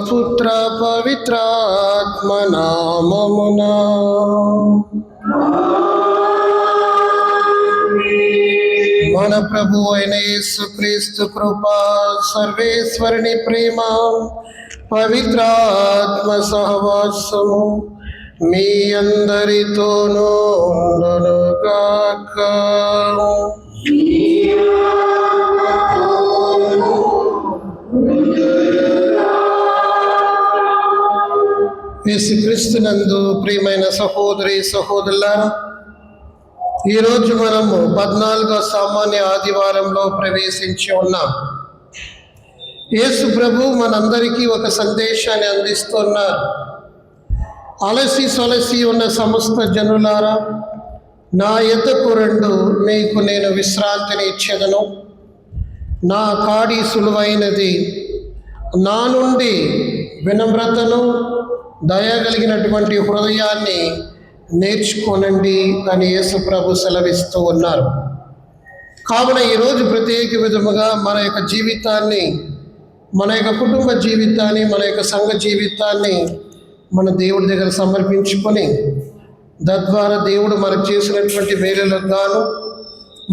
పుత్ర పవిత్రాత్మ నామమునా మన ప్రభు అయిన యేసుక్రీస్తు కృప, సర్వేశ్వరుని ప్రేమ, పవిత్రాత్మ సహవాసము మీ అందరితోనూ ఉండునుగాక. యేసుక్రీస్తునందు ప్రియమైన సహోదరి సహోదరులారా, ఈరోజు మనము 14వ సామాన్య ఆదివారంలో ప్రవేశించి ఉన్నాం. యేసు ప్రభు మనందరికీ ఒక సందేశాన్ని అందిస్తున్నారు. అలసి సొలసి ఉన్న సమస్త జనులారా, నా యొద్దకు రండు, మీకు నేను విశ్రాంతిని ఇచ్చేదను. నా కాడి సులువైనది, నా నుండి వినమ్రతను, దయగలిగినటువంటి హృదయాన్ని నేర్చుకోనండి అని యేసు ప్రభు సెలవిస్తూ ఉన్నారు. కావున ఈరోజు ప్రత్యేక విధముగా మన యొక్క జీవితాన్ని, మన యొక్క కుటుంబ జీవితాన్ని, మన యొక్క సంఘ జీవితాన్ని మన దేవుడి దగ్గర సమర్పించుకొని, తద్వారా దేవుడు మనకు చేసినటువంటి మేలులకు గాను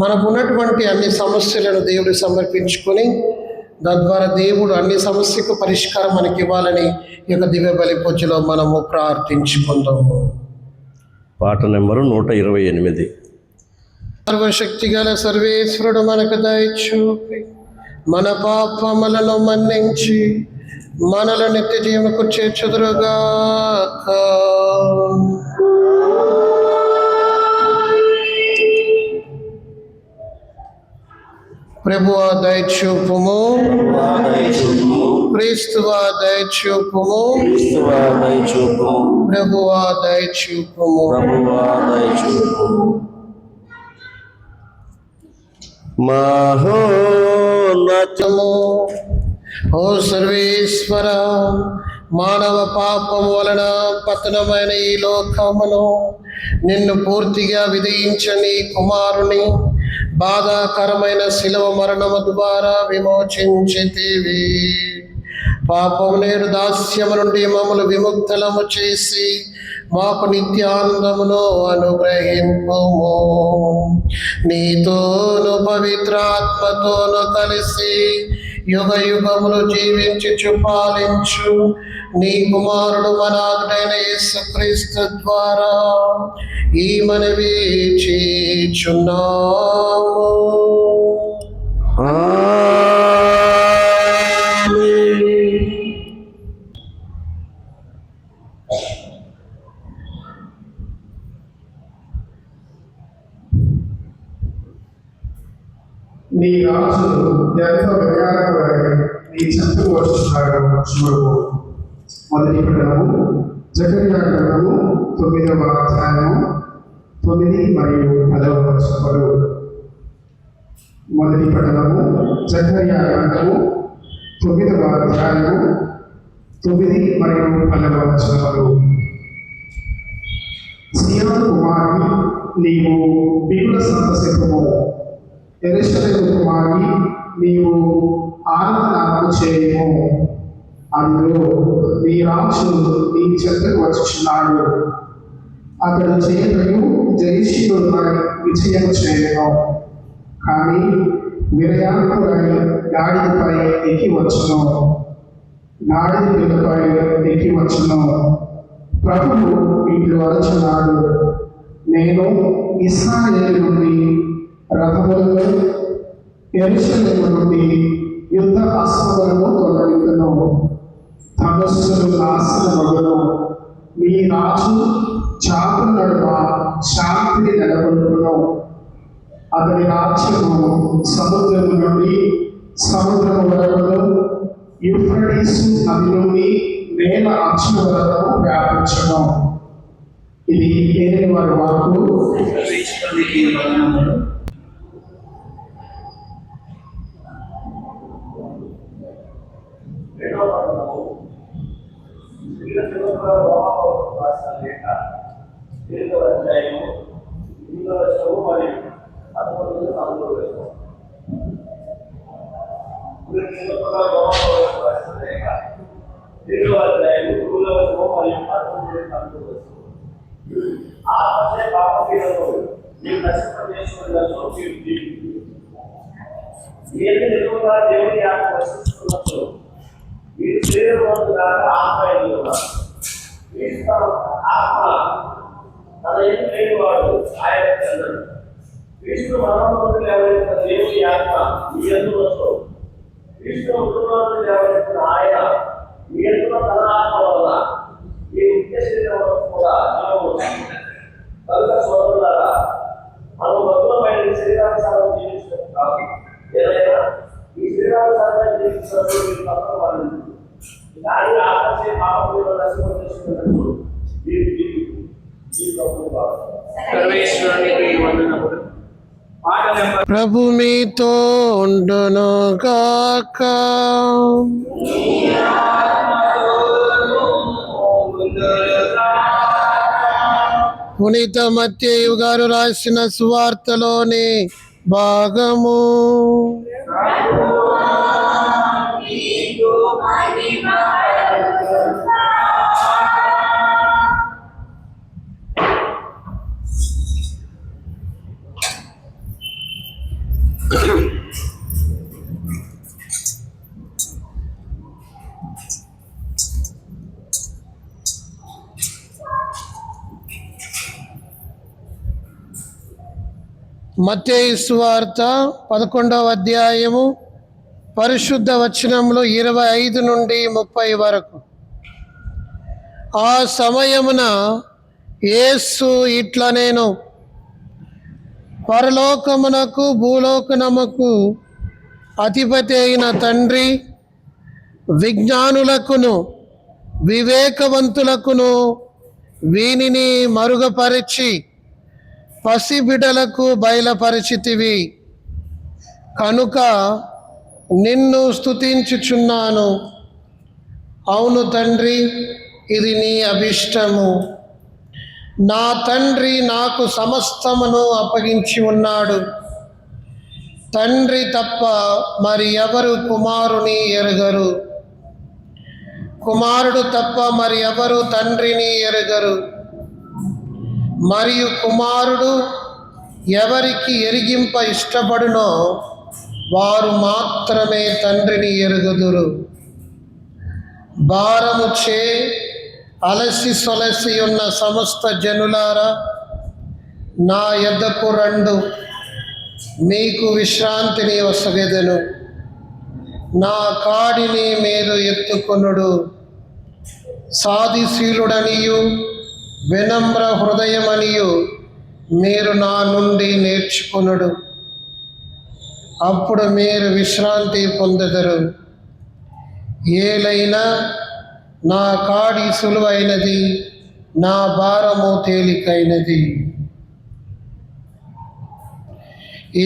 మనకు ఉన్నటువంటి అన్ని సమస్యలను దేవుడికి సమర్పించుకొని, తద్వారా దేవుడు అన్ని సమస్యకు పరిష్కారం మనకి ఇవ్వాలని ఈ యొక్క దివ్య బలి పూజలో మనము ప్రార్థించుకుందాము. పాట నెంబరు 128. సర్వశక్తి గల సర్వేశ్వరుడు మనకు దయచూపి మన పాపములను మన్నించి మనల నిత్య జీవనకు చేర్చుదురుగాక. ప్రభువా దయచూపుము, క్రీస్తువా దయచూపుము, ప్రభువా దయచూపుము. మహోన్నతము ఓ సర్వేశ్వర, మానవ పాపం వలన పతనమైన ఈ లోకమును నిన్ను పూర్తిగా విధించని కుమారుని బాధాకరమైన శిలువ మరణము ద్వారా విమోచించితివి. పాపం నేడు దాస్యము నుండి మమ్మల్ని విముక్తులము చేసి మాకు నిత్యానందమును అనుగ్రహింపుము. నీతోను పవిత్రాత్మతోను కలిసి యుగ యుగములు జీవించుచు పాలించు నీ కుమారుడు మనాథుడైన యేసుక్రీస్తు ద్వారా ఈ మనవి చేయుచున్నాము. నీ రాజు ఎంతో విరాగపడి నీ చెంతకు వస్తున్నాడు చూడు. మొదటి పట్టణము జకర్యా గ్రంథము 9వ అధ్యాయము 9 మరియు 10వ వచనములు. మొదటి పట్టణము జకర్యా గ్రంథము 9వ అధ్యాయము 9 మరియు 10వ వచనములు. సియోను కుమారి, నీవు బిగుల సంతసింపుము. యెరూషలేము కుమారి, నీవు ఆరాధన చేయము. అందులో నీ రాజు నీ చెంతకు వచ్చుచున్నాడు. అతడు చేయటయు జయశీలుడై విజయం చేయను. కానీ విరయాంకుడై గాడిదపై ఎక్కి వచ్చును, గాడిద పిల్లపై ఎక్కి వచ్చును. ప్రభువు ఇట్లు అరచున్నాడు, నేను ఇశ్రాయేలు నుండి రథములను, యెరూషలేము నుండి యుద్ధ అశ్వములను తొలగించును. ధనుస్సులు నాశనమగును. మీ రాజు చాటు నడుమ శాంతిని నెలకొల్పును. అతని రాజ్యము సముద్రము నుండి సముద్రము వరకును, యూఫ్రటీసు నది నుండి నేల అంచుల వరకు వ్యాపించును. ఇది ఏలిన వారి వాక్కు. 2వ అధ్యాయం 3వ వచనం మరియు 19 ఆత్మచే పాపకీలను మీరు నశింపజేసుకున్నట్లు మీరు జీవించు. మీరు నిజంగా దేవుని ఆత్మ వసిస్తున్నట్లు మీరు శరీరవంతుగా ఆత్మ అయి ఉన్నారు. ఆత్మ తన ఎందుకు లేనివాడు ఆయన చెందడు. క్రీస్తు మరణంలోకి లేవనెత్తిన దేవుని ఆత్మ మీ ఎందులో క్రీస్తు మృతుల్లోకి లేవనెత్తిన ఆయన మీ ఎందులో తన ఆత్మ వల్ల ఈ నిత్య శరీరం కూడా జీవము. కనుక సోదరులారా, మనం భక్తులమైన శరీరానుసారం జీవించడం కాదు, ఏదైనా ఈ శరీరానుసారంగా జీవించినప్పుడు మీరు పక్కన వాళ్ళు కానీ ఆత్మచే పాపంలో నశింపజేసుకున్నట్టు మీరు సర్వేశ్వరునికి వందనములు. పాట నెంబర్ ప్రభు మీతో ఉండును గాక. పునీత మత్తయి గారు రాసిన సువార్తలోని భాగము. మత్తయి సువార్త 11వ అధ్యాయము పరిశుద్ధ వచనములు 25 నుండి 30 వరకు. ఆ సమయమున యేసు ఇట్లనేను, పరలోకమునకు భూలోకమునకు అధిపతి అయిన తండ్రి విజ్ఞానులకును వివేకవంతులకును వీనిని మరుగుపరిచి పసిబిడలకు బయలుపరిచితివి. కనుక నిన్ను స్తుతించుచున్నాను. అవును తండ్రి, ఇది నీ అభిష్టము. నా తండ్రి నాకు సమస్తమును అప్పగించి ఉన్నాడు. తండ్రి తప్ప మరి ఎవరు కుమారుని ఎరుగరు, కుమారుడు తప్ప మరి ఎవరు తండ్రిని ఎరుగరు. మరియు కుమారుడు ఎవరికి ఎరిగింప ఇష్టపడునో వారు మాత్రమే తండ్రిని ఎరుగుదురు. భారము చే అలసి సొలసి ఉన్న సమస్త జనులారా, నా యొద్దకు రండు, మీకు విశ్రాంతిని వసగెదను. నా కాడిని మీరు ఎత్తుకొనుడు. సాధిశీలుడనియు వినమ్ర హృదయమనియు మీరు నా నుండి నేర్చుకొనుడు. అప్పుడు మీరు విశ్రాంతి పొందెదరు. ఏలైనా నా కాడి సులువైనది, నా భారము తేలికైనది.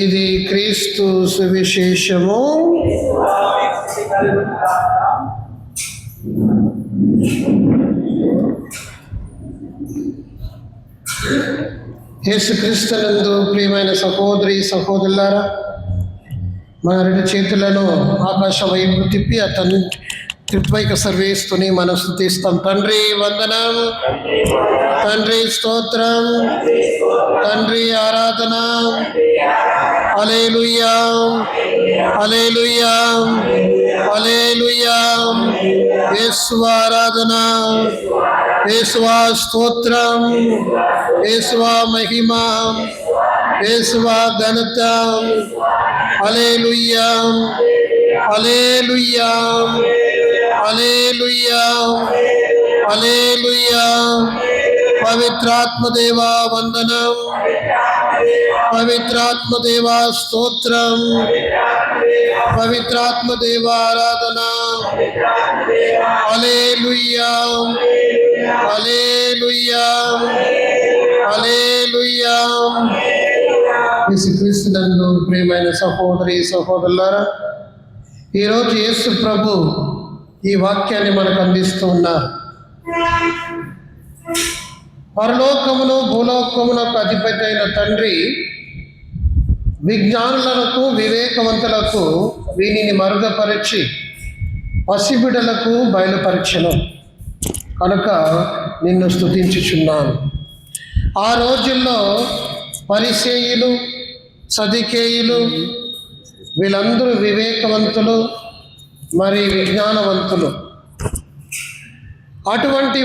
ఇది క్రీస్తు సువిశేషము. యేసుక్రీస్తునందు ప్రియమైన సహోదరి సహోదరులారా, మన రెండు చేతులను ఆకాశం వైపు తిప్పి అతను త్రిత్వైక సర్వేస్తుని మనం స్తుతిస్తాం. తండ్రి వందనం, తండ్రి స్తోత్రం, తండ్రి ఆరాధన. హల్లెలూయా, హల్లెలూయా, హల్లెలూయా. యేసు ఆరాధన, యేసువా స్తోత్రం, యేసువా మహిమ, యేసువా ఘనత. హల్లెలూయా, హల్లెలూయా, హల్లెలూయా, హల్లెలూయా. పవిత్రాత్మ దేవా వందనం, పవిత్రాత్మ దేవా స్తోత్రం, పవిత్రాత్మ దేవా ఆరాధన. హల్లెలూయా, హల్లెలూయా, హల్లెలూయా. యేసుక్రీస్తునందు ప్రియమైన సహోదరి సహోదరులారా, ఈరోజు యేసు ప్రభు ఈ వాక్యాన్ని మనకు అందిస్తూ ఉన్నారు. పరలోకమును భూలోకమునకు అధిపతి అయిన తండ్రి విజ్ఞానులకు వివేకవంతులకు వీనిని మరుగుపరిచి పసిబిడలకు బయలుపరచెను కనుక నిన్ను స్తుతించుచున్నాను. ఆ రోజుల్లో పరిసయ్యులు, సదుకేయులు వీళ్ళందరూ వివేకవంతులు మరి విజ్ఞానవంతులు. అటువంటి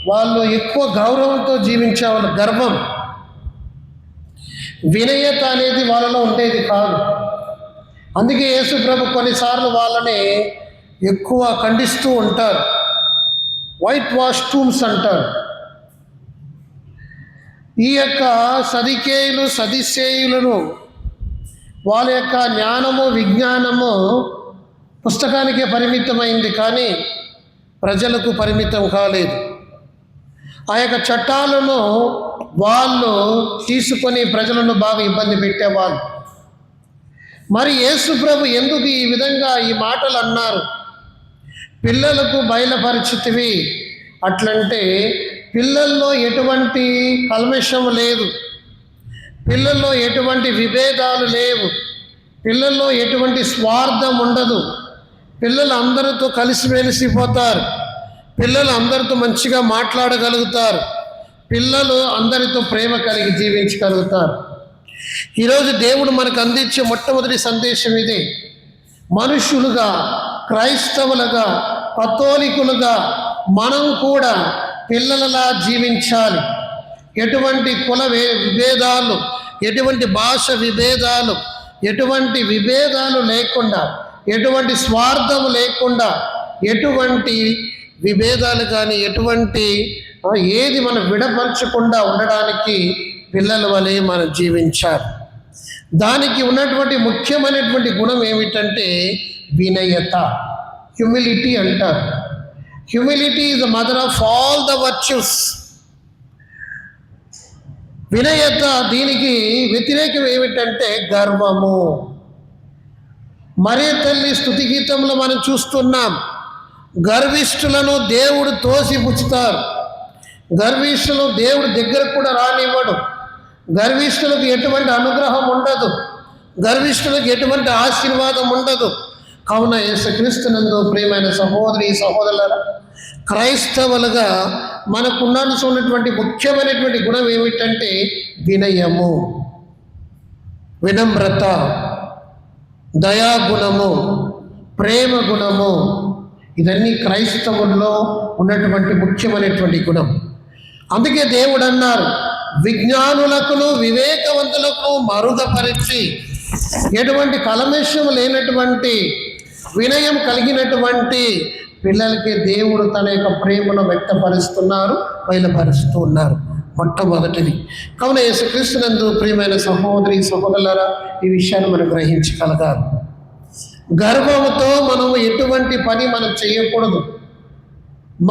వాళ్ళు ఎక్కువ గౌరవంతో జీవించేవాళ్ళు. గర్వం, వినయత అనేది వాళ్ళలో ఉండేది కాదు. అందుకే యేసు ప్రభు కొన్నిసార్లు వాళ్ళని ఎక్కువ ఖండిస్తూ ఉంటారు. వైట్ వాష్ టూమ్స్ అంటారు. ఈ యొక్క సదుకేయులు, సదుసేయులను వాళ్ళ యొక్క జ్ఞానము, విజ్ఞానము పుస్తకానికే పరిమితమైంది, కానీ ప్రజలకు పరిమితం కాలేదు. ఆ యొక్క చట్టాలను వాళ్ళు తీసుకొని ప్రజలను బాగా ఇబ్బంది పెట్టేవాళ్ళు. మరి యేసు ప్రభు ఎందుకు ఈ విధంగా ఈ మాటలు అన్నారు? పిల్లలకు బయలుపరిచితివి అట్లంటే పిల్లల్లో ఎటువంటి కల్మషం లేదు, పిల్లల్లో ఎటువంటి విభేదాలు లేవు, పిల్లల్లో ఎటువంటి స్వార్థం ఉండదు. పిల్లలు అందరితో కలిసిమెలిసిపోతారు, పిల్లలు అందరితో మంచిగా మాట్లాడగలుగుతారు, పిల్లలు అందరితో ప్రేమ కలిగి జీవించగలుగుతారు. ఈరోజు దేవుడు మనకు అందించే మొట్టమొదటి సందేశం ఇదే. మనుషులుగా, క్రైస్తవులుగా, కథోలికులుగా మనం కూడా పిల్లలలా జీవించాలి. ఎటువంటి కుల విభేదాలు, ఎటువంటి భాష విభేదాలు, ఎటువంటి విభేదాలు లేకుండా, ఎటువంటి స్వార్థం లేకుండా, ఎటువంటి విభేదాలు కానీ ఎటువంటి ఏది మనం విడపరచకుండా ఉండడానికి పిల్లల వలె మనం జీవించాలి. దానికి ఉన్నటువంటి ముఖ్యమైనటువంటి గుణం ఏమిటంటే వినయత, హ్యూమిలిటీ అంటారు. Humility is the mother of all the virtues. వినయత, దీనికి వ్యతిరేకం ఏమిటంటే గర్వము. మరే తల్లి స్తుతి గీతంలో మనం చూస్తున్నాం, గర్విష్ఠులను దేవుడు తోసిపుచ్చుతారు. గర్విష్ఠులు దేవుడు దగ్గరకు కూడా రానివ్వడు. గర్విష్ఠులకు ఎటువంటి అనుగ్రహం ఉండదు, గర్విష్ఠులకు ఎటువంటి ఆశీర్వాదం ఉండదు. కావున యేసుక్రీస్తునందు ప్రియమైన సహోదరి సహోదరులారా, క్రైస్తవులుగా మనకున్నటువంటి ముఖ్యమైనటువంటి గుణం ఏమిటంటే వినయము, వినమ్రత, దయాగుణము, ప్రేమ గుణము. ఇదన్నీ క్రైస్తవుల్లో ఉన్నటువంటి ముఖ్యమైనటువంటి గుణం. అందుకే దేవుడు అన్నారు, విజ్ఞానులకును వివేకవంతులకు మరుగుపరిచి ఎటువంటి కల్మషం లేనటువంటి వినయం కలిగినటువంటి పిల్లలకి దేవుడు తన యొక్క ప్రేమను వ్యక్తపరుస్తున్నారు, బయలుపరుస్తూ ఉన్నారు. మొట్టమొదటిది. కావున యేసుక్రీస్తునందు ప్రియమైన సహోదరి సహోదరులారా, ఈ విషయాన్ని మనం గ్రహించగలగాలి. గర్వంతో మనం ఎటువంటి పని మనం చేయకూడదు.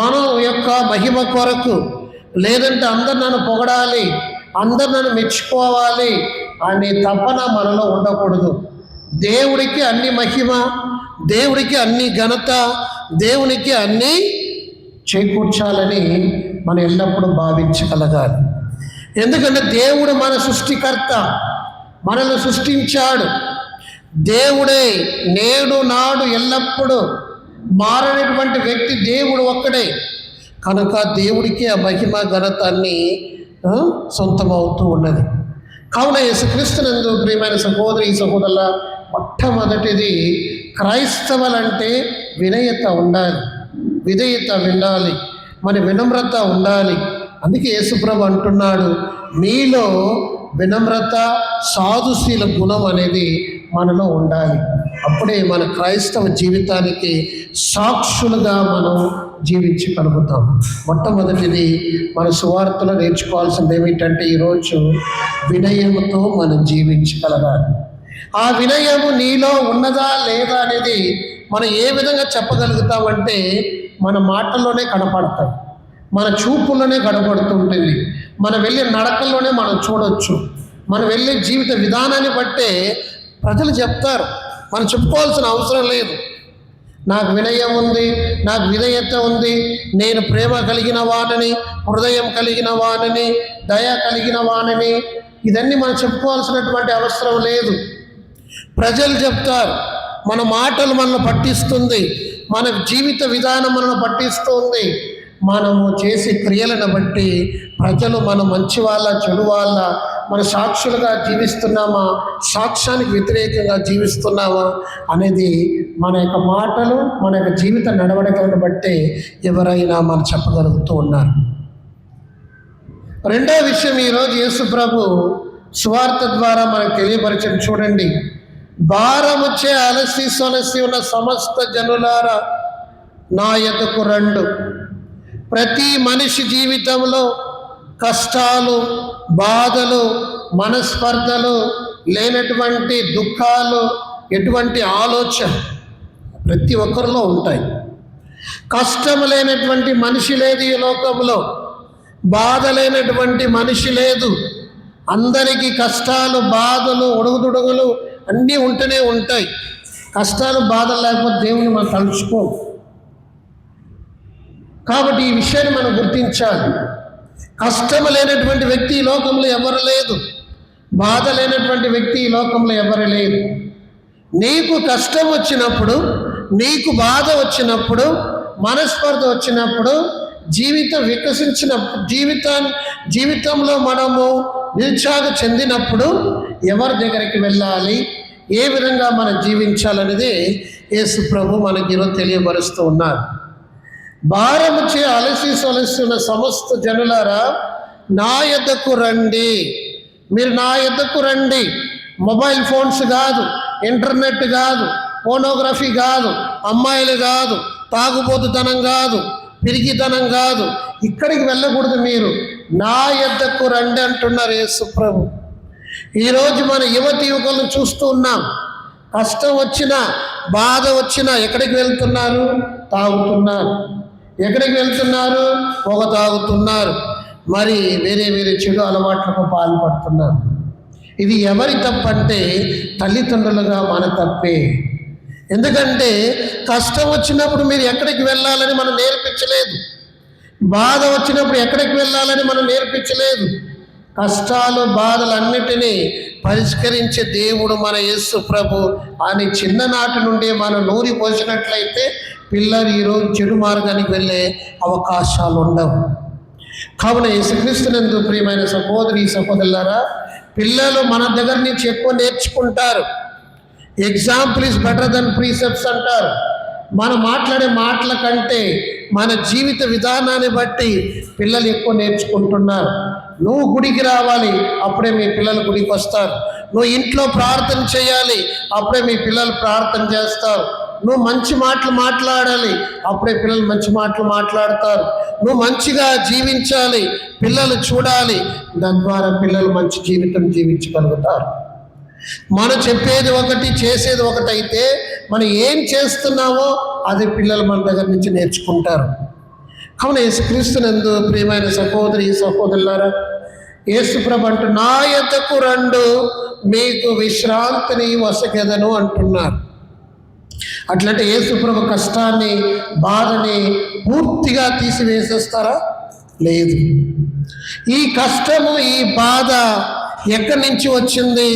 మనం యొక్క మహిమ కొరకు, లేదంటే అందరు నన్ను పొగడాలి, అందరు నన్ను మెచ్చుకోవాలి అనే తపన మనలో ఉండకూడదు. దేవుడికి అన్ని మహిమ, దేవుడికి అన్ని ఘనత, దేవునికి అన్నీ చేకూర్చాలని మనం ఎల్లప్పుడూ భావించగలగాలి. ఎందుకంటే దేవుడు మన సృష్టికర్త, మనల్ని సృష్టించాడు. దేవుడే నేడు నాడు ఎల్లప్పుడూ మారనటువంటి వ్యక్తి దేవుడు ఒక్కడే. కనుక దేవుడికి ఆ మహిమ ఘనత అన్నీ సొంతమవుతూ ఉన్నది. కావున యేసుక్రీస్తునందు ప్రియమైన సహోదరి సహోదరుల, మొట్టమొదటిది క్రైస్తవులంటే వినయత ఉండాలి, విధేయత ఉండాలి, మన వినమ్రత ఉండాలి. అందుకే యేసుప్రభు అంటున్నాడు, మీలో వినమ్రత, సాధుశీల గుణం అనేది మనలో ఉండాలి. అప్పుడే మన క్రైస్తవ జీవితానికి సాక్షులుగా మనం జీవించగలుగుతాం. మొట్టమొదటిది మన సువార్తలో నేర్చుకోవాల్సింది ఏమిటంటే ఈరోజు వినయముతో మనం జీవించగలగాలి. ఆ వినయము నీలో ఉన్నదా లేదా అనేది మనం ఏ విధంగా చెప్పగలుగుతామంటే మన మాటల్లోనే కనపడతాయి, మన చూపుల్లోనే కనపడుతుంటుంది, మనం వెళ్ళే నడకల్లోనే మనం చూడొచ్చు, మనం వెళ్ళే జీవిత విధానాన్ని బట్టే ప్రజలు చెప్తారు. మనం చెప్పుకోవాల్సిన అవసరం లేదు. నాకు వినయం ఉంది, నాకు విధేయత ఉంది, నేను ప్రేమ కలిగిన వానని, హృదయం కలిగిన వానని, దయ కలిగిన వానని, ఇదన్నీ మనం చెప్పుకోవాల్సినటువంటి అవసరం లేదు. ప్రజలు చెప్తారు. మన మాటలు మనల్ని పట్టిస్తుంది, మన జీవిత విధానం మనల్ని పట్టిస్తుంది. మనము చేసే క్రియలను బట్టి ప్రజలు మనం మంచి వాళ్ళ చెడు వాళ్ళ, మన సాక్షులుగా జీవిస్తున్నామా, సాక్ష్యానికి వ్యతిరేకంగా జీవిస్తున్నామా అనేది మన యొక్క మాటలు, మన యొక్క జీవిత నడవడికలను బట్టి ఎవరైనా మనం చెప్పగలుగుతూ ఉన్నారు. రెండో విషయం ఈరోజు యేసు ప్రభు సువార్త ద్వారా మనకు తెలియపరిచిన చూడండి. భారముచే అలసి సొలసి ఉన్న సమస్త జనులారా నా యొద్దకు రండు. ప్రతి మనిషి జీవితంలో కష్టాలు, బాధలు, మనస్పర్ధలు, లేనటువంటి దుఃఖాలు, ఎటువంటి ఆలోచన ప్రతి ఒక్కరిలో ఉంటాయి. కష్టం లేనటువంటి మనిషి లేదు ఈ లోకంలో, బాధ లేనటువంటి మనిషి లేదు. అందరికీ కష్టాలు, బాధలు, ఒడుగుదుడుగులు అన్నీ ఉంటూనే ఉంటాయి. కష్టాలు, బాధలు లేకపోతే దేవుని మనం తలుచుకోం. కాబట్టి ఈ విషయాన్ని మనం గుర్తించాలి. కష్టం లేనటువంటి వ్యక్తి ఈ లోకంలో ఎవరు లేదు, బాధ లేనటువంటి వ్యక్తి ఈ లోకంలో ఎవరు లేదు. నీకు కష్టం వచ్చినప్పుడు, నీకు బాధ వచ్చినప్పుడు, మనస్పర్ధ వచ్చినప్పుడు, జీవితం వికసించినప్పుడు, జీవితంలో మనము నిరుత్సాహ చెందినప్పుడు ఎవరి దగ్గరికి వెళ్ళాలి, ఏ విధంగా మనం జీవించాలనేది యేసు ప్రభు మనకి ఈరోజు తెలియపరుస్తూ ఉన్నారు. భారముచే అలసి సొలసిన సమస్త జనులారా నా యొద్దకు రండి. మీరు నా యొద్దకు రండి. మొబైల్ ఫోన్స్ కాదు, ఇంటర్నెట్ కాదు, పోర్నోగ్రఫీ కాదు, అమ్మాయిలు కాదు, తాగుబోతుతనం కాదు, పిరికితనం కాదు, ఇక్కడికి వెళ్ళకూడదు. మీరు నా యొద్దకు రండి అంటున్నారు యేసు ప్రభు. ఈరోజు మన యువకులను చూస్తూ ఉన్నాం. కష్టం వచ్చినా, బాధ వచ్చినా ఎక్కడికి వెళ్తున్నారు? తాగుతున్నారు. ఎక్కడికి వెళ్తున్నారు? పొగ తాగుతున్నారు. మరి వేరే వేరే చెడు అలవాట్లకు పాల్పడుతున్నారు. ఇది ఎవరి తప్పంటే తల్లిదండ్రులుగా మన తప్పే. ఎందుకంటే కష్టం వచ్చినప్పుడు మీరు ఎక్కడికి వెళ్ళాలని మనం నేర్పించలేదు, బాధ వచ్చినప్పుడు ఎక్కడికి వెళ్ళాలని మనం నేర్పించలేదు. కష్టాలు, బాధలన్నిటినీ పరిష్కరించే దేవుడు మన యేసు ప్రభు. ఆయన చిన్ననాటి నుండి మనం నూరి పోసినట్లయితే పిల్లలు ఈరోజు చెడు మార్గానికి వెళ్ళే అవకాశాలు ఉండవు. కావున యేసుక్రీస్తునందు ప్రియమైన సహోదరి సహోదరులారా, పిల్లలు మన దగ్గర నుంచి ఎక్కువ నేర్చుకుంటారు. Example is better than precepts అంటారు. మనం మాట్లాడే మాటల కంటే మన జీవిత విధానాన్ని బట్టి పిల్లలు ఎక్కువ నేర్చుకుంటున్నారు. నువ్వు గుడికి రావాలి, అప్పుడే మీ పిల్లలు గుడికి వస్తారు. నువ్వు ఇంట్లో ప్రార్థన చేయాలి, అప్పుడే మీ పిల్లలు ప్రార్థన చేస్తారు. నువ్వు మంచి మాటలు మాట్లాడాలి, అప్పుడే పిల్లలు మంచి మాటలు మాట్లాడతారు. నువ్వు మంచిగా జీవించాలి, పిల్లలు చూడాలి, దాని ద్వారా పిల్లలు మంచి జీవితం జీవించగలుగుతారు. మనం చెప్పేది ఒకటి, చేసేది ఒకటి అయితే మనం ఏం చేస్తున్నామో అది పిల్లలు మన దగ్గర నుంచి నేర్చుకుంటారు. కావున యేసుక్రీస్తునందు ప్రియమైన సహోదరి సహోదరులారా, యేసుప్రభు అంటూ నా యొద్దకు రండు, మీకు విశ్రాంతిని వసగెదను అంటున్నారు. అట్లంటే యేసుప్రభు కష్టాన్ని, బాధని పూర్తిగా తీసివేసేస్తారా? లేదు. ఈ కష్టము, ఈ బాధ ఎక్కడి నుంచి వచ్చింది,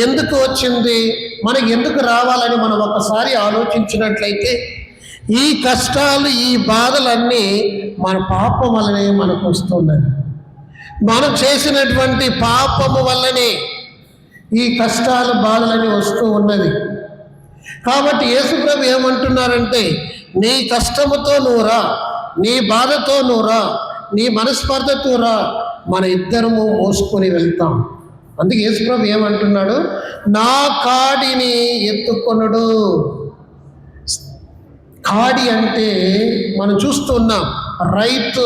ఎందుకు వచ్చింది, మనకి ఎందుకు రావాలని మనం ఒకసారి ఆలోచించినట్లయితే ఈ కష్టాలు, ఈ బాధలన్నీ మన పాపం వల్లనే మనకు వస్తున్నాయి. మనం చేసినటువంటి పాపము వల్లనే ఈ కష్టాలు, బాధలని వస్తూ ఉన్నది. కాబట్టి యేసుప్రభు ఏమంటున్నారంటే, నీ కష్టముతో నువ్వు రా, నీ బాధతో నువ్వు రా, నీ మనస్పర్ధతో రా, మన ఇద్దరము మోసుకొని వెళ్తాం. అందుకే యేసుప్రభు ఏమంటున్నాడు? నా కాడిని ఎత్తుకొనుడు. కాడి అంటే మనం చూస్తున్నాం, రైతు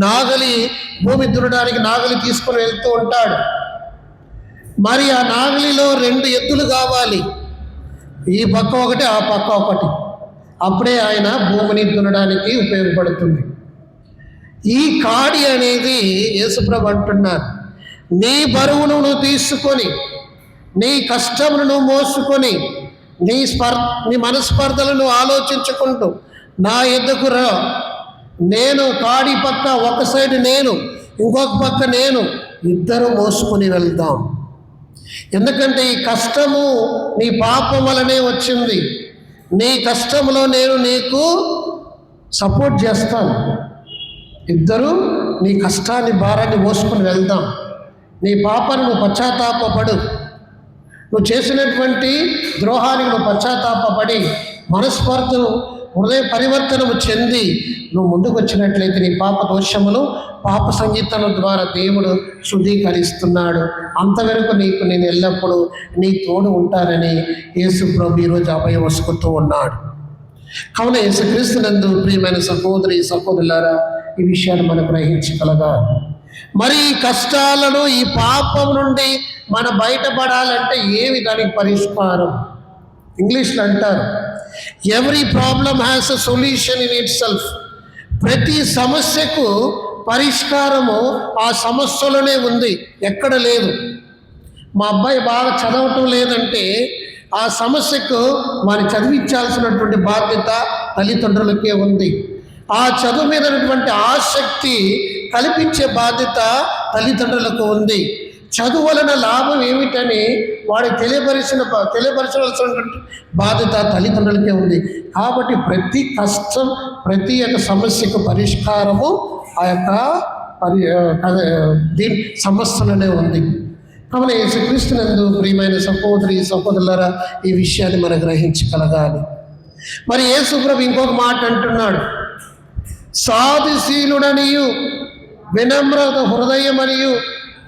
నాగలి, భూమి దున్నడానికి నాగలి తీసుకొని వెళ్తూ ఉంటాడు. మరి ఆ నాగలిలో 2 ఎద్దులు కావాలి, ఈ పక్క ఒకటి, ఆ పక్క ఒకటి. అప్పుడే ఆయన భూమిని దున్నడానికి ఉపయోగపడుతుంది. ఈ కాడి అనేది యేసుప్రభు అంటున్నారు, నీ బరువును నువ్వు తీసుకొని, నీ కష్టమును నువ్వు మోసుకొని, నీ మనస్పర్ధలను ఆలోచించుకుంటూ నా యొద్దకు రా. నేను కాడి పక్క ఒక సైడ్ నేను, ఇంకొక పక్క నేను, ఇద్దరు మోసుకొని వెళ్దాం. ఎందుకంటే ఈ కష్టము నీ పాపం వలనే వచ్చింది. నీ కష్టంలో నేను నీకు సపోర్ట్ చేస్తాను. ఇద్దరు నీ కష్టాన్ని భారాన్ని మోసుకొని వెళ్దాం. నీ పాపాన్ని నువ్వు పశ్చాత్తాపపడు. నువ్వు చేసినటువంటి ద్రోహానికి నువ్వు పశ్చాత్తాపపడి మనస్పర్ధను హృదయ పరివర్తనము చెంది నువ్వు ముందుకు వచ్చినట్లయితే నీ పాప దోషములు పాప సంగీతం ద్వారా దేవుడు శుద్ధీకరిస్తున్నాడు. అంతవరకు నీకు నేను ఎల్లప్పుడూ నీ తోడు ఉంటానని యేసు ప్రభు ఈరోజు అభయం వసుకుతూ ఉన్నాడు. కావున యేసుక్రీస్తునందు ప్రియమైన సహోదరి సహోదరులారా, ఈ విషయాన్ని మనం గ్రహించగలగాలి. మరి ఈ కష్టాలను ఈ పాపం నుండి మనం బయటపడాలంటే ఏమి దానికి పరిష్కారం? ఇంగ్లీష్లో అంటారు, every problem has a solution in it self. ప్రతి సమస్యకు పరిష్కారము ఆ సమస్యలోనే ఉంది, ఎక్కడ లేదు. మా అబ్బాయి బాగా చదవటం లేదంటే ఆ సమస్యకు వారిని చదివించాల్సినటువంటి బాధ్యత తల్లిదండ్రులకే ఉంది. ఆ చదువు మీద ఉన్నటువంటి ఆసక్తి కల్పించే బాధ్యత తల్లిదండ్రులకు ఉంది. చదువు వలన లాభం ఏమిటని వాడికి తెలియపరచవలసినటువంటి బాధ్యత తల్లిదండ్రులకే ఉంది. కాబట్టి ప్రతి కష్టం, ప్రతి ఒక్క సమస్యకు పరిష్కారము ఆ యొక్క దీని సమస్యలోనే ఉంది. కావున యేసుక్రీస్తునందు ప్రియమైన సహోదరి సహోదరులారా, ఈ విషయాన్ని మనం గ్రహించగలగాలి. మరి యేసు ప్రభు ఇంకొక మాట అంటున్నాడు, సాధుశీలుడనియు వినమ్రత హృదయమనియు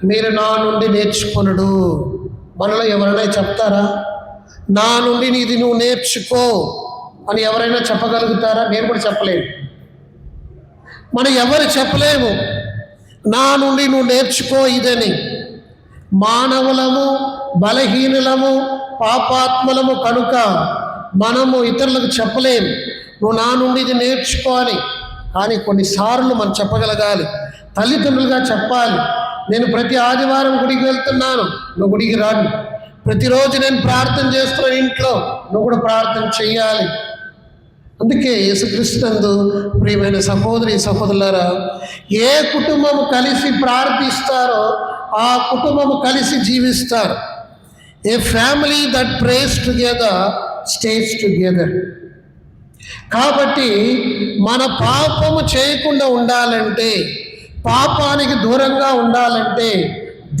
మీరు నా నుండి నేర్చుకొనుడు. మనలో ఎవరైనా చెప్తారా? నా నుండి ఇది నువ్వు నేర్చుకో అని ఎవరైనా చెప్పగలుగుతారా? నేను కూడా చెప్పలేను. మనం ఎవరు చెప్పలేము నా నుండి నువ్వు నేర్చుకో ఇదని. మానవులము, బలహీనులము, పాపాత్మలము కనుక మనము ఇతరులకు చెప్పలేము నువ్వు నా నుండి ఇది నేర్చుకో అని. కానీ కొన్నిసార్లు మనం చెప్పగలగాలి, తల్లిదండ్రులుగా చెప్పాలి. నేను ప్రతి ఆదివారం గుడికి వెళ్తున్నాను, నువ్వు గుడికి రాను. ప్రతిరోజు నేను ప్రార్థన చేస్తున్నాను ఇంట్లో, నువ్వు కూడా ప్రార్థన చెయ్యాలి. అందుకే యేసుక్రీస్తునందు ప్రియమైన సహోదరి సహోదరులారా, ఏ కుటుంబము కలిసి ప్రార్థిస్తారో ఆ కుటుంబము కలిసి జీవిస్తారు. A family that prays together stays together. కాబట్టి మన పాపము చేయకుండా ఉండాలంటే, పాపానికి దూరంగా ఉండాలంటే,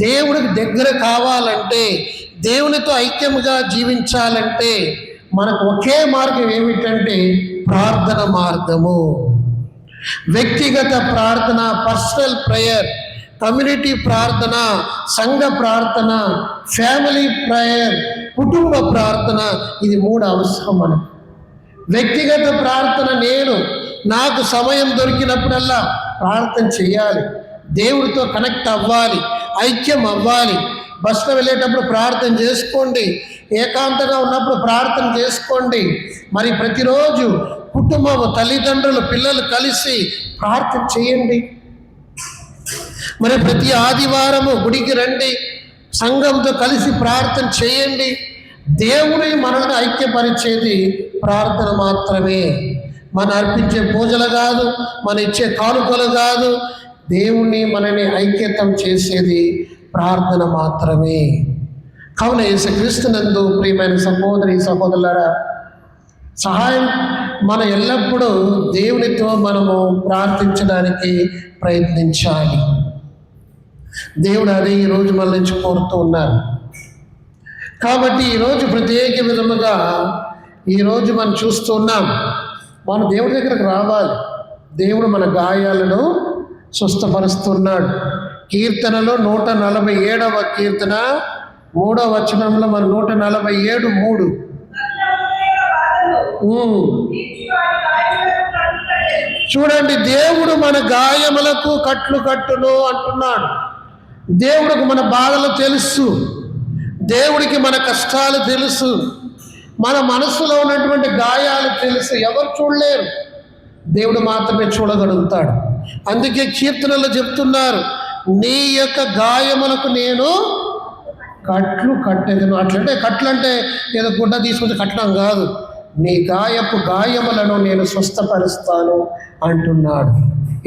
దేవుడికి దగ్గర కావాలంటే, దేవునితో ఐక్యముగా జీవించాలంటే మనకు ఒకే మార్గం ఏమిటంటే ప్రార్థన మార్గము. వ్యక్తిగత ప్రార్థన, పర్సనల్ ప్రేయర్, కమ్యూనిటీ ప్రార్థన, సంఘ ప్రార్థన, ఫ్యామిలీ ప్రేయర్, కుటుంబ ప్రార్థన, ఇది 3 అవసరం మనకు. వ్యక్తిగత ప్రార్థన, నేను నాకు సమయం దొరికినప్పుడల్లా ప్రార్థన చేయాలి, దేవుడితో కనెక్ట్ అవ్వాలి, ఐక్యం అవ్వాలి. బస్సులో వెళ్ళేటప్పుడు ప్రార్థన చేసుకోండి, ఏకాంతంగా ఉన్నప్పుడు ప్రార్థన చేసుకోండి. మరి ప్రతిరోజు కుటుంబము, తల్లిదండ్రులు, పిల్లలు కలిసి ప్రార్థన చేయండి. మరి ప్రతి ఆదివారము గుడికి రండి, సంఘంతో కలిసి ప్రార్థన చేయండి. దేవుని మనల్ని ఐక్యపరిచేది ప్రార్థన మాత్రమే. మన అర్పించే పూజలు కాదు, మన ఇచ్చే కానుకలు కాదు, దేవుణ్ణి మనని ఐక్యతం చేసేది ప్రార్థన మాత్రమే. కావున యేసుక్రీస్తునందు ప్రియమైన సహోదరి సహోదరులారా, సహాయం మనం ఎల్లప్పుడూ దేవునితో మనము ప్రార్థించడానికి ప్రయత్నించాలి. దేవుడు అదే ఈరోజు మన నుంచి కోరుతూ ఉన్నారు. కాబట్టి ఈరోజు ప్రత్యేక విధముగా ఈరోజు మనం చూస్తున్నాం, మన దేవుడి దగ్గరకు రావాలి. దేవుడు మన గాయాలను స్వస్థపరుస్తున్నాడు. కీర్తనలో 147వ కీర్తన 3వ వచనంలో మన 147:3 చూడండి, దేవుడు మన గాయములకు కట్లు కట్టును అంటున్నాడు. దేవుడికి మన బాధలు తెలుసు, దేవుడికి మన కష్టాలు తెలుసు, మన మనసులో ఉన్నటువంటి గాయాలు తెలుసు. ఎవరు చూడలేరు, దేవుడు మాత్రమే చూడగలుగుతాడు. అందుకే కీర్తనలు చెప్తున్నారు, నీ యొక్క గాయములకు నేను కట్లు కట్టేదను. అట్లంటే కట్లు అంటే ఏదో గుడ్డ తీసుకొచ్చి కట్టడం కాదు, నీ గాయములను నేను స్వస్థపరుస్తాను అంటున్నాడు.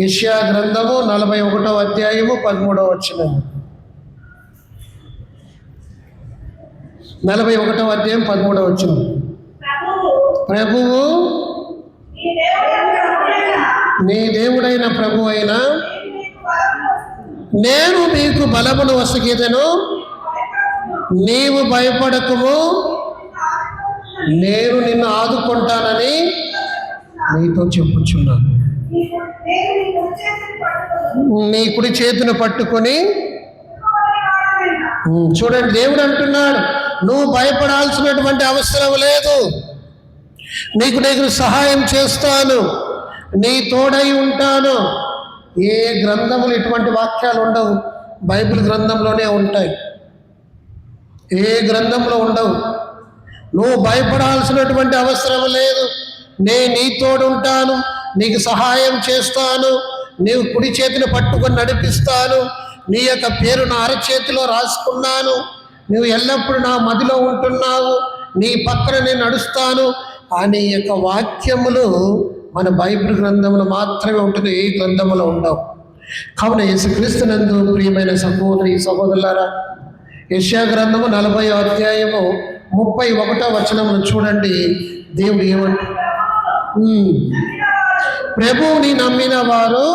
యెషయా గ్రంథము 41వ అధ్యాయము 13వ వచనము. 41వ అధ్యాయం 13వ వచనం. ప్రభువు నీ దేవుడైన ప్రభు అయినా నేను మీకు బలమును వసగిదను, నీవు భయపడకుము, నేను నిన్ను ఆదుకుంటానని నీతో చెప్పుచున్నాను. నీ కుడి చేతిని పట్టుకొని చూడండి, దేవుడు అంటున్నాడు నువ్వు భయపడాల్సినటువంటి అవసరం లేదు, నీకు సహాయం చేస్తాను, నీ తోడై ఉంటాను. ఏ గ్రంథములు ఇటువంటి వాక్యాలు ఉండవు, బైబిల్ గ్రంథంలోనే ఉంటాయి, ఏ గ్రంథంలో ఉండవు. నువ్వు భయపడాల్సినటువంటి అవసరం లేదు, నేను నీ తోడుంటాను, నీకు సహాయం చేస్తాను, నీవు కుడి చేతిని పట్టుకొని నడిపిస్తాను, నీ యొక్క పేరు నా అరచేతిలో రాసుకున్నాను, నువ్వు ఎల్లప్పుడూ నా మదిలో ఉంటున్నావు, నీ పక్కన నేను నడుస్తాను అనే యొక్క వాక్యములు మన బైబిల్ గ్రంథంలో మాత్రమే ఉంటుంది, ఏ గ్రంథంలో ఉండవు. కావున యేసుక్రీస్తునందు ప్రియమైన సహోదరి సహోదరులారా, యెషయా గ్రంథము 40వ అధ్యాయము 31వ వచనమును చూడండి. దేవుడు ఏమంటారు? ప్రభువుని నమ్మిన వారు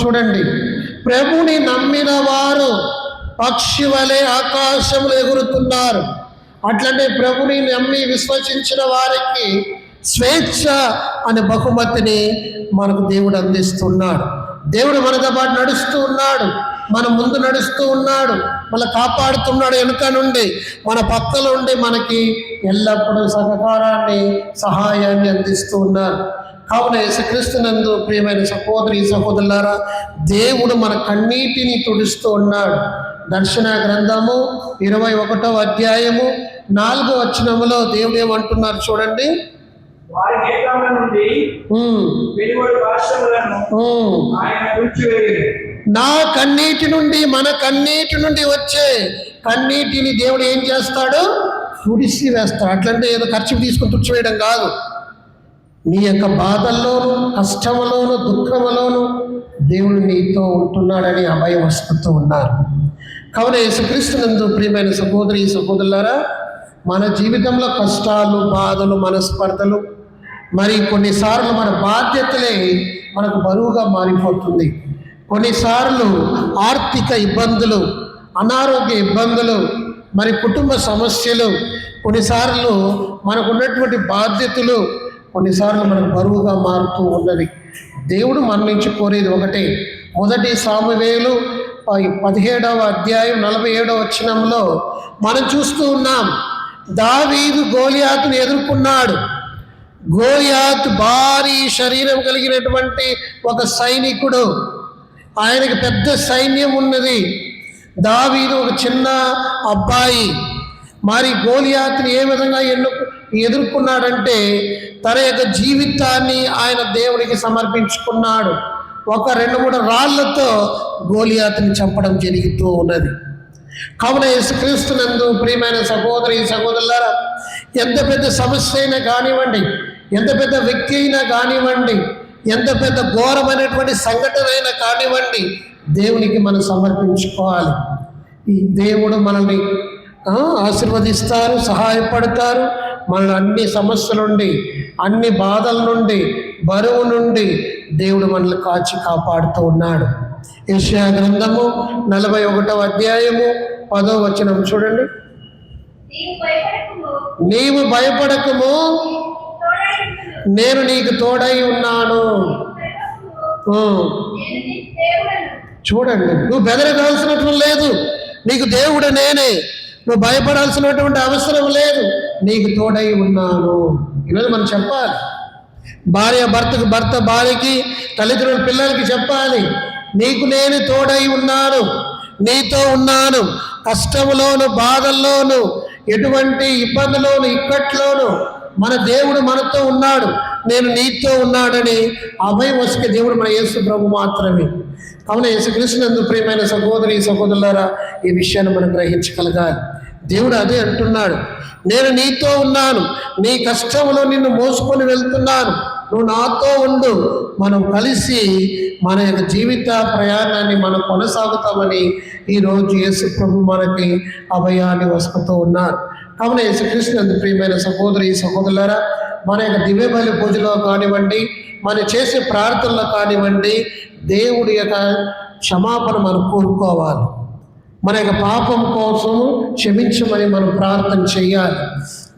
చూడండి, ప్రభువుని నమ్మిన వారు పక్షి వలె ఆకాశంలో ఎగురుతున్నారు. అట్లనే ప్రభుని నమ్మి విశ్వసించిన వారికి స్వేచ్ఛ అనే బహుమతిని మనకు దేవుడు అందిస్తున్నాడు. దేవుడు మనతో పాటు నడుస్తూ ఉన్నాడు, మన ముందు నడుస్తూ ఉన్నాడు, మన కాపాడుతున్నాడు, వెనుక నుండి మన పక్కన ఉండి మనకి ఎల్లప్పుడూ సహకారాన్ని సహాయాన్ని అందిస్తూ ఉన్నారు. కావున యేసుక్రీస్తునందు ప్రియమైన సహోదరి సహోదరులారా, దేవుడు మన కన్నీటిని తుడుస్తూ ఉన్నాడు. దర్శన గ్రంథము 21వ అధ్యాయము 4వ వచనములో దేవుడు ఏమంటున్నారు చూడండి. వారి నేత్రముల నుండి వెలువడు వర్షములను ఆయన తుడిచివేయును. నా కన్నీటి నుండి, మన కన్నీటి నుండి వచ్చే కన్నీటిని దేవుడు ఏం చేస్తాడు? తుడిసి వేస్తాడు. అట్లంటే ఏదో ఖర్చు తీసుకుని తుడిచివేయడం కాదు. నీ యొక్క బాధల్లోనూ, కష్టములోను, దుఃఖములోను దేవుడు నీతో ఉంటున్నాడని అభయం వస్తూ ఉన్నారు. కావున యేసుక్రీస్తునందు ప్రియమైన సహోదరి సహోదరులారా, మన జీవితంలో కష్టాలు, బాధలు, మనస్పర్ధలు, మరి కొన్నిసార్లు మన బాధ్యతలే మనకు బరువుగా మారిపోతుంది. కొన్నిసార్లు ఆర్థిక ఇబ్బందులు, అనారోగ్య ఇబ్బందులు, మరి కుటుంబ సమస్యలు, కొన్నిసార్లు మనకు ఉన్నటువంటి బాధ్యతలు కొన్నిసార్లు మనకు బరువుగా మారుతూ ఉన్నది. దేవుడు మన నుంచి కోరేది ఒకటే. మొదటి సామువేలు 17వ అధ్యాయం 47వ వచనంలో మనం చూస్తూ ఉన్నాం, దావీదు గోలియాతును ఎదుర్కొన్నాడు. గోలియాతు భారీ శరీరం కలిగినటువంటి ఒక సైనికుడు, ఆయనకి పెద్ద సైన్యం ఉన్నది. దావీదు ఒక చిన్న అబ్బాయి. మరి గోలియాతుని ఏ విధంగా ఎదుర్కొన్నాడంటే తన యొక్క జీవితాన్ని ఆయన దేవుడికి సమర్పించుకున్నాడు. ఒక 2-3 రాళ్లతో గోలియాతుని చంపడం జరుగుతూ ఉన్నది. కావున యేసుక్రీస్తునందు ప్రియమైన సహోదరి సహోదరులారా, ఎంత పెద్ద సమస్య అయినా కానివ్వండి, ఎంత పెద్ద వ్యక్తి అయినా కానివ్వండి, ఎంత పెద్ద ఘోరమైనటువంటి సంఘటన అయినా కానివ్వండి, దేవునికి మనం సమర్పించుకోవాలి. ఈ దేవుడు మనల్ని ఆశీర్వదిస్తారు, సహాయపడతారు. మనల్ని అన్ని సమస్యల నుండి, అన్ని బాధల నుండి, బరువు నుండి దేవుడు మనల్ని కాచి కాపాడుతూ ఉన్నాడు. యెషయా గ్రంథము 41వ అధ్యాయము 10వ వచనం చూడండి. నీవు భయపడకము, నేను నీకు తోడై ఉన్నాను. చూడండి, నువ్వు బెదరగాల్సినట్లు లేదు, నీకు దేవుడు నేనే, నువ్వు భయపడాల్సినటువంటి అవసరం లేదు, నీకు తోడై ఉన్నాను. ఈరోజు మనం చెప్పాలి. భార్య భర్తకు, భర్త భార్యకి, తల్లిదండ్రుల పిల్లలకి చెప్పాలి, నీకు నేను తోడై ఉన్నాను, నీతో ఉన్నాను. కష్టములోను, బాధల్లోను, ఎటువంటి ఇబ్బందులోను, ఇక్కట్లోను మన దేవుడు మనతో ఉన్నాడు, నేను నీతో ఉన్నాడని అభయం వసుకే దేవుడు మన యేసు ప్రభు మాత్రమే. కావున యేసుక్రీస్తునందు ప్రియమైన సహోదరి సహోదరులారా, ఈ విషయాన్ని మనం గ్రహించగలగాలి. దేవుడు అదే అంటున్నాడు, నేను నీతో ఉన్నాను, నీ కష్టంలో నిన్ను మోసుకొని వెళ్తున్నాను, నువ్వు నాతో ఉండు, మనం కలిసి మన యొక్క జీవిత ప్రయాణాన్ని మనం కొనసాగుతామని ఈరోజు యేసు ప్రభు మనకి అభయాన్ని వసుకుతూ ఉన్నారు. కావున యేసుక్రీస్తు ప్రియమైన సహోదరులారా, మన యొక్క దివ్య బలి పూజలో కానివ్వండి, మనం చేసే ప్రార్థనలో కానివ్వండి, దేవుడి యొక్క క్షమాపణ మనం కోరుకోవాలి. మన యొక్క పాపం కోసం క్షమించమని మనం ప్రార్థన చేయాలి.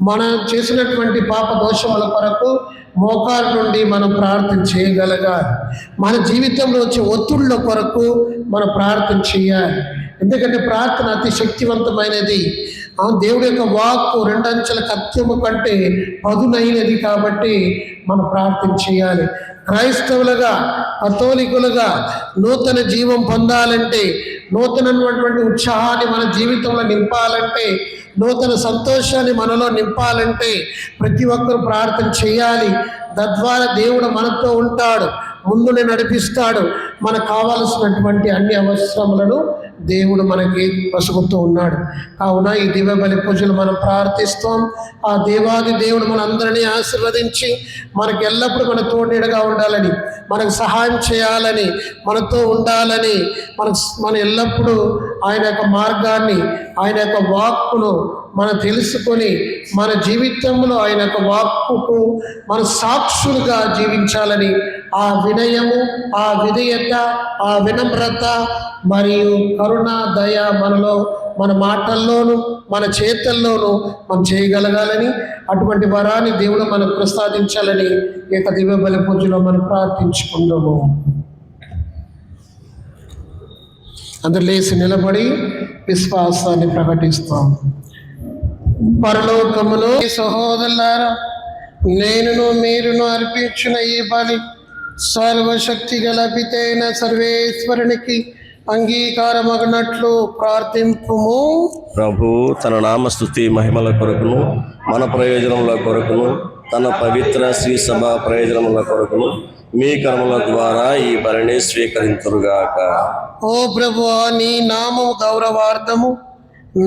మనం చేసినటువంటి పాప దోషముల కొరకు మోకాళ్ళ నుండి మనం ప్రార్థన చేయగలగాలి. మన జీవితంలో వచ్చే ఒత్తిళ్ళ కొరకు మనం ప్రార్థన చేయాలి. ఎందుకంటే ప్రార్థన అతి శక్తివంతమైనది. దేవుడి యొక్క వాక్కు 2 అంచెల కత్యము కంటే పదునైనది కాబట్టి మనం ప్రార్థన చేయాలి. క్రైస్తవులుగా, కథోలికులుగా నూతన జీవం పొందాలంటే, నూతనమైనటువంటి ఉత్సాహాన్ని మన జీవితంలో నింపాలంటే, నూతన సంతోషాన్ని మనలో నింపాలంటే ప్రతి ఒక్కరు ప్రార్థన చేయాలి. తద్వారా దేవుడు మనతో ఉంటాడు, ముందునే నడిపిస్తాడు. మనకు కావలసినటువంటి అన్ని అవసరములను దేవుడు మనకి పసుగుతూ ఉన్నాడు. కావున ఈ దివ్య బలి పూజలు మనం ప్రార్థిస్తాం. ఆ దేవాది దేవుడు మనందరినీ ఆశీర్వదించి మనకు ఎల్లప్పుడూ మన తోడుగా ఉండాలని, మనకు సహాయం చేయాలని, మనతో ఉండాలని, మన ఎల్లప్పుడూ ఆయన యొక్క మార్గాన్ని, ఆయన యొక్క వాక్కును మనం తెలుసుకొని మన జీవితంలో ఆయన యొక్క వాక్కుకు మన సాక్షులుగా జీవించాలని, ఆ వినయము, ఆ విధేయత, ఆ వినమ్రత మరియు కరుణ, దయ మనలో, మన మాటల్లోనూ మన చేతల్లోనూ మనం చేయగలగాలని, అటువంటి వరాన్ని దేవుడు మనకు ప్రసాదించాలని ఈ యొక్క దివ్య బలి పూజలో మనం ప్రార్థించుకుందాము. అందరు లేచి నిలబడి విశ్వాసాన్ని ప్రకటిస్తాం. పరలోకములో సహోదరులారా, నేనును మీరును అర్పించిన ఈ బలి సర్వశక్తి గల పితైన సర్వేశ్వరునికి అంగీకారమగినట్లు ప్రార్థింపుము. ప్రభు తన నామస్తుతి మహిమల కొరకును, మన ప్రయోజనముల కొరకును, తన పవిత్ర శ్రీ సభ ప్రయోజనముల కొరకును మీ కర్మల ద్వారా ఈ బలిని స్వీకరించురుగాక. ఓ ప్రభువా, నీ నామము గౌరవార్థము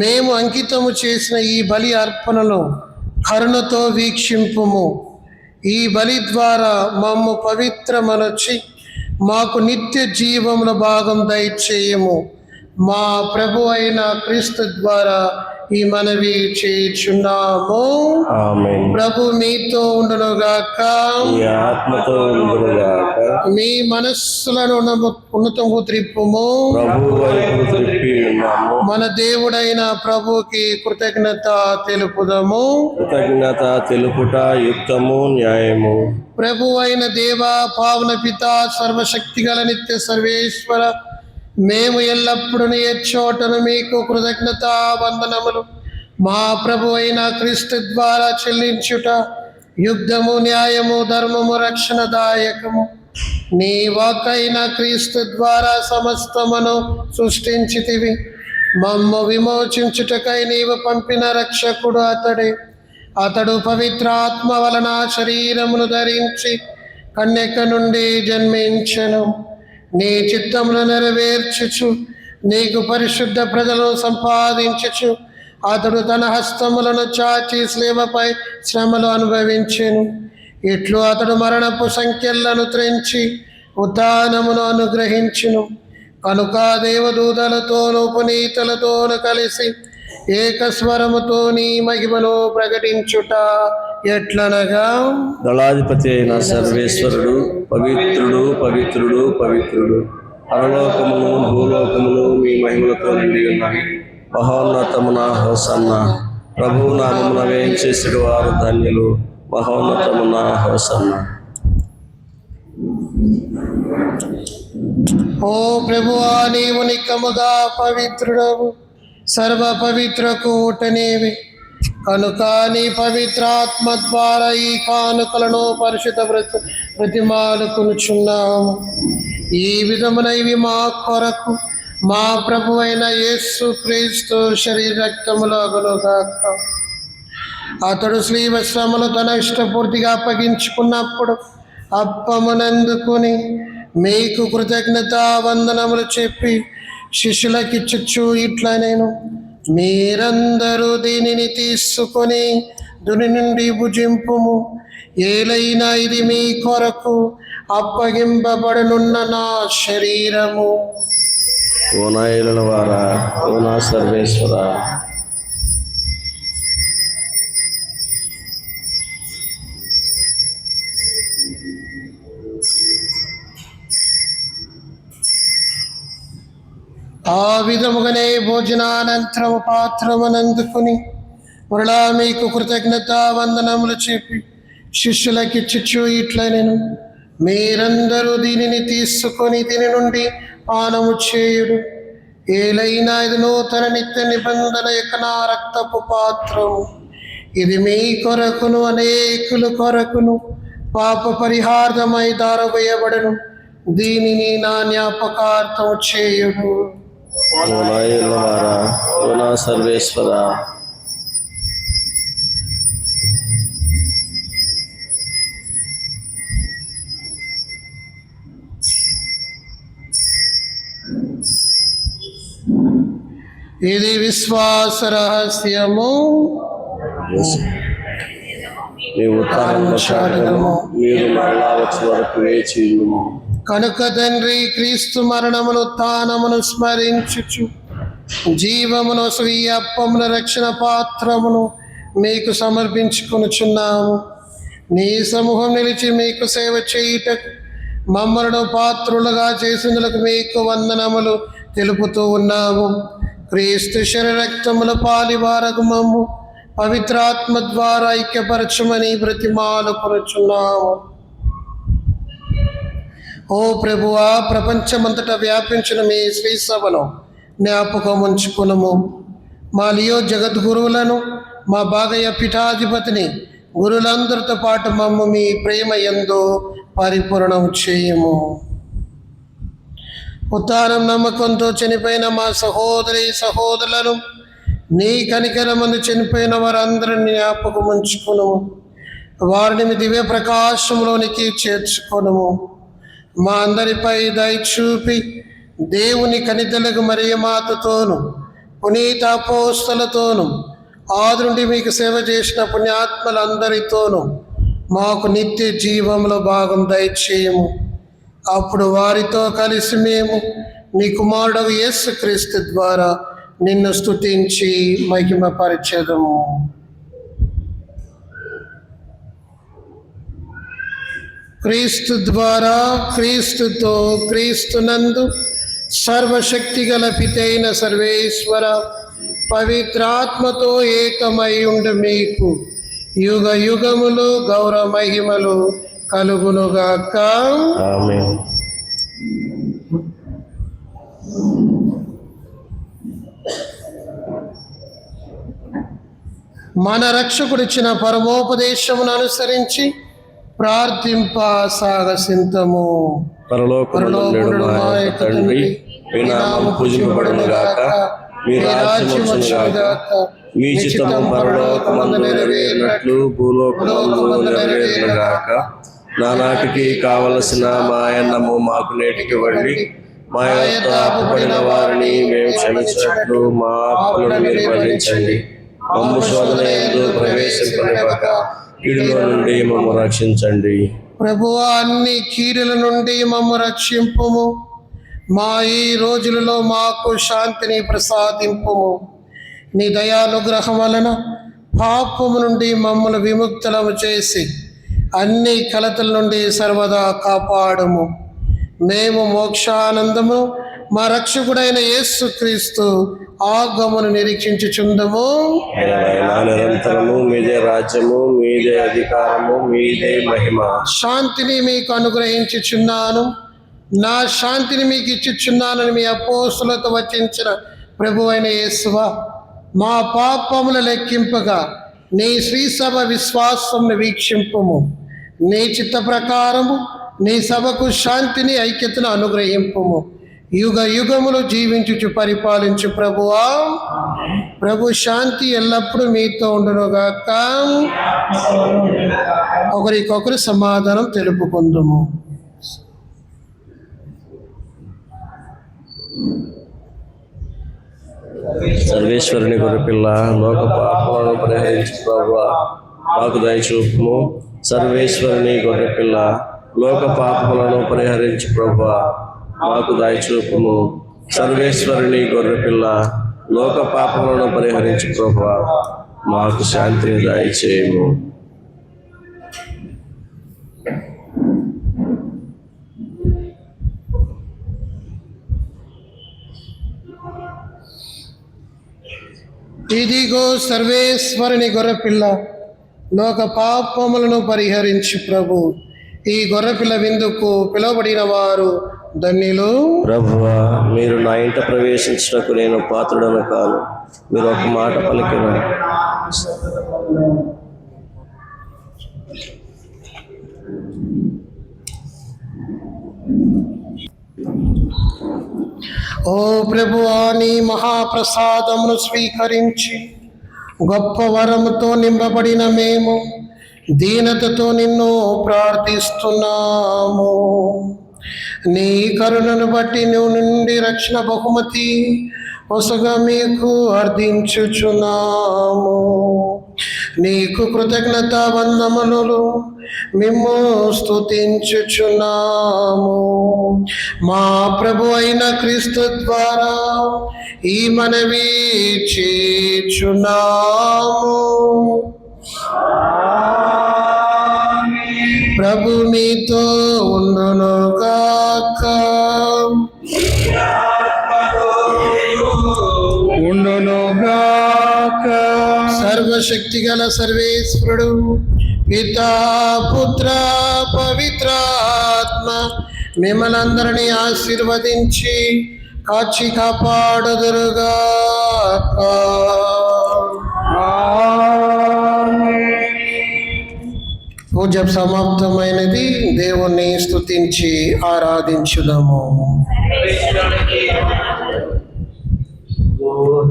మేము అంకితము చేసిన ఈ బలి అర్పణను కరుణతో వీక్షింపుము. ఈ బలి ద్వారా మమ్ము పవిత్రమనొచ్చి మాకు నిత్య జీవముల భాగం దయచేయము. మా ప్రభు అయిన క్రీస్తు ద్వారా ఈ మనవి చేయుచున్నాము. ఆమేన్. ప్రభు మీతో ఉండునుగాక, మీ ఆత్మతో ఉండునుగాక. మీ మనస్సులను ఉన్నతము త్రిప్పుము. ప్రభు వైపు త్రిప్పి ఉన్నాము. మన దేవుడైన ప్రభుకి కృతజ్ఞత తెలుపుదము. కృతజ్ఞత తెలుపుట యుక్తము, న్యాయము. ప్రభు అయిన దేవా, పావన పిత, సర్వశక్తి గల నిత్య సర్వేశ్వర, మేము ఎల్లప్పుడూ ఏ చోటను మీకు కృతజ్ఞత వందనములు మా ప్రభు అయిన క్రీస్తు ద్వారా చెల్లించుట యుద్ధము, న్యాయము, ధర్మము, రక్షణదాయకము. నీ వాకైన క్రీస్తు ద్వారా సమస్తమును సృష్టించితివి. మమ్ము విమోచించుటకై నీవు పంపిన రక్షకుడు అతడే. అతడు పవిత్ర ఆత్మ వలన శరీరమును ధరించి కన్యక నుండి జన్మించెను. నీ చిత్తమును నెరవేర్చుచు నీకు పరిశుద్ధ ప్రజలను సంపాదించుచు అతడు తన హస్తములను చాచి స్లేవపై శ్రమలు అనుభవించెను. ఇట్లు అతడు మరణపు సంఖ్యలను త్రెంచి ఉత్థానమును అనుగ్రహించును. కనుక దేవదూతలతోనూ పునీతులతోనూ కలిసి ఏకస్వరముతో నీ మహిమను ప్రకటించుట ఎట్లనగా, దళాధిపతి అయిన సర్వేశ్వరుడు పవిత్రుడు, పవిత్రుడు, పవిత్రుడు. పరలోకమును భూలోకమును మీ మహిమలతో నిండి ఉన్నాయి. మహోన్నతమున హోసన్న. ప్రభు నామమున వేయించేసిన వారు ధన్యులు. మహోన్నతమున హోసన్న. ఓ ప్రభువా, నీవు నిక్కముగా పవిత్రుడవు, సర్వ పవిత్ర కూటనేవి. కనుక నీ పవిత్రాత్మ ద్వారా ఈ కానుకలను పరిశుద్ధ ప్రతిమాలుకొనుచున్నాము. ఈ విధమున ఇవి మా కొరకు మా ప్రభు అయిన యేసు క్రీస్తు శరీర రక్తములగునుగాక. అతడు స్లీవ శ్రమలు తన ఇష్టపూర్తిగా అప్పగించుకున్నప్పుడు అప్పమునందుకుని మీకు కృతజ్ఞత వందనములు చెప్పి శిష్యులకిచ్చుచు ఇట్లా, నేను మీరందరూ దీనిని తీసుకొని దుని నుండి భుజింపుము. ఏలైనా ఇది మీ కొరకు అప్పగింపబడనున్న నా శరీరము. ఓ నా ఏలిన వారా, ఓ నా సర్వేశ్వర, ఆ విధముగానే భోజనానంతరము పాత్రమునందుకుని మరలా మీకు కృతజ్ఞత వందనములు చెప్పి శిష్యులకిచ్చుచు ఇట్లనెను, మీరందరూ దీనిని తీసుకొని దీని నుండి పానము చేయుడు. ఏలైనా ఇది నూతన నిత్య నిబంధన యొక్క నా రక్తపు పాత్రము. ఇది మీ కొరకును అనేకుల కొరకును పాప పరిహార్థమై దారవేయబడను. దీనిని నా జ్ఞాపకార్థం చేయుడు. ఓ నా ఏలిన వారా, ఓ నా సర్వేశ్వర, ఇది విశ్వాస రహస్యము. మీ ఉత్థానమును చాటెదము. మీరు మరలా వచ్చే వరకు వేచి ఉండుము. కనుక తండ్రి, క్రీస్తు మరణమును ఉత్థానమును స్మరించుచు జీవమును స్వీయ అప్పమున రక్షణ పాత్రమును మీకు సమర్పించుకొనుచున్నాము. నీ సమూహం నిలిచి మీకు సేవ చేయుటకు మమ్మలను పాత్రులుగా చేసినందుకు మీకు వందనములు తెలుపుతూ ఉన్నాము. క్రీస్తు శరీర రక్తముల పాలివారగు మమ్ము పవిత్రాత్మ ద్వారా ఐక్యపరచమని బ్రతిమాలు కొనుచున్నాము. ఓ ప్రభువా, ప్రపంచమంతటా వ్యాపించిన మీ శ్రీ సభను జ్ఞాపకం ఉంచుకునము. మా లియో జగద్గురువులను, మా భాగయ్య పీఠాధిపతిని, గురులందరితో పాటు మమ్ము మీ ప్రేమ యందు పరిపూర్ణం చేయము. ఉత్థానం నమ్మకంతో చనిపోయిన మా సహోదరి సహోదరులను, నీ కనికరమందు చనిపోయిన వారందరిని జ్ఞాపకం ఉంచుకును. వారిని మీ దివ్య ప్రకాశంలోనికి చేర్చుకొనుము. మా అందరిపై దయ చూపి దేవుని కనితలకు మరియమాతతోను పునీత అపోస్తలతోను ఆది నుండి మీకు సేవ చేసిన పుణ్యాత్మలందరితోనూ మాకు నిత్య జీవంలో భాగం దయచేయము. అప్పుడు వారితో కలిసి మేము నీ కుమారుడు యేసుక్రీస్తు ద్వారా నిన్ను స్తుతించి మహిమపరచెదము. క్రీస్తు ద్వారా, క్రీస్తుతో, క్రీస్తునందు సర్వశక్తి గల పితైన సర్వేశ్వర పవిత్రాత్మతో ఏకమై ఉండు మీకు యుగ యుగములు గౌరవ మహిమలు కలుగునుగాక. ఆమేన్. మన రక్షకుడిచ్చిన పరమోపదేశమును అనుసరించి ప్రార్థింప సాగసింతము. పరలోకమందుండు మా యొక్క తండ్రి, మీ నామము పూజింపబడును గాక, మీ రాజ్యము వచ్చును గాక, మీ చిత్తము పరలోకమందు నెరవేరినట్లు భూలోకమందు నెరవేరును గాక. నానాటికి కావలసిన మా అన్నము మాకు నేటికి ఇవ్వండి. మా యొక్క అప్పుపడిన వారిని మేము క్షమించినట్లు మా అప్పులను మీరు మన్నించండి. మమ్ము శోధన యందు ప్రవేశింపనివ్వక కీడులో నుండి మమ్ము రక్షించండి. ప్రభువా, అన్ని కీడుల నుండి మమ్ము రక్షింపుము. మా ఈ రోజులలో మాకు శాంతిని ప్రసాదింపుము. నీ దయానుగ్రహం వలన పాపము నుండి మమ్మల్ని విముక్తులము చేసి అన్ని కలతల నుండి సర్వదా కాపాడుము. మేము మోక్షానందము మా రక్షకుడైన యేసుక్రీస్తు ఆగమను నిరీక్షించుచుందము. నిరంతరము మీదే రాజ్యము, మీదే అధికారము, మీదే మహిమ. శాంతిని మీకు అనుగ్రహించుచున్నాను, నా శాంతిని మీకు ఇచ్చుచున్నానని మీ అపోస్తులతో వచించిన ప్రభువైన యేసువా, మా పాపముల లెక్కింపగా నీ శ్రీసభ విశ్వాసమును వీక్షింపుము. నీ చిత్త ప్రకారము నీ సభకు శాంతిని ఐక్యతను అనుగ్రహింపుము. యుగ యుగములు జీవించుచు పరిపాలించు ప్రభువా, ప్రభు శాంతి ఎల్లప్పుడూ మీతో ఉండునుగాక. ఒకరికొకరు సమాధానం తెలుపుకుందుము. సర్వేశ్వరుని గొర్రెపిల్ల, లోక పాపలను పరిహరించు ప్రభువా, మాకు దయచూపుము. సర్వేశ్వరుని గొర్రెపిల్ల, లోక పాపములను పరిహరించు ప్రభువా, మాకు దయచూపుము. సర్వేశ్వరుని గొర్రెపిల్ల, లోక పాపములను పరిహరించు ప్రభువా, మాకు శాంతిని దయచేయము. ఇదిగో సర్వేశ్వరుని గొర్రెపిల్ల, లోక పాపములను పరిహరించు ప్రభు. ఈ గొర్రెపిల్ల విందుకు పిలువబడిన వారు ధన్యులు. ప్రభువా, మీరు నా ఇంట ప్రవేశించుటకు నేను పాత్రుడను కాను. మీరు ఒక మాట పలికిన ఓ ప్రభువా, నీ మహాప్రసాదమును స్వీకరించి గొప్ప వరముతో నింపబడిన మేము దీనతతో నిన్ను ప్రార్థిస్తున్నాము. నీ కరుణను బట్టి నువ్వు నుండి రక్షణ బహుమతి ఒసగా మీకు అర్థించుచున్నాము. నీకు కృతజ్ఞత వందనములు మేము స్తుతించుచున్నాము. మా ప్రభు అయిన క్రీస్తు ద్వారా ఈ మనవి చేయుచున్నాము. ప్రభు మీతో ఉండునుగాక. సర్వశక్తి గల సర్వేశ్వరుడు పితా పుత్ర పవిత్రాత్మ మిమ్మల్ందరినీ ఆశీర్వదించి కాచి కాపాడుదురుగాక. పూజ సమాప్తమైనది. దేవుణ్ణి స్తుతించి ఆరాధించుదాము. Oh,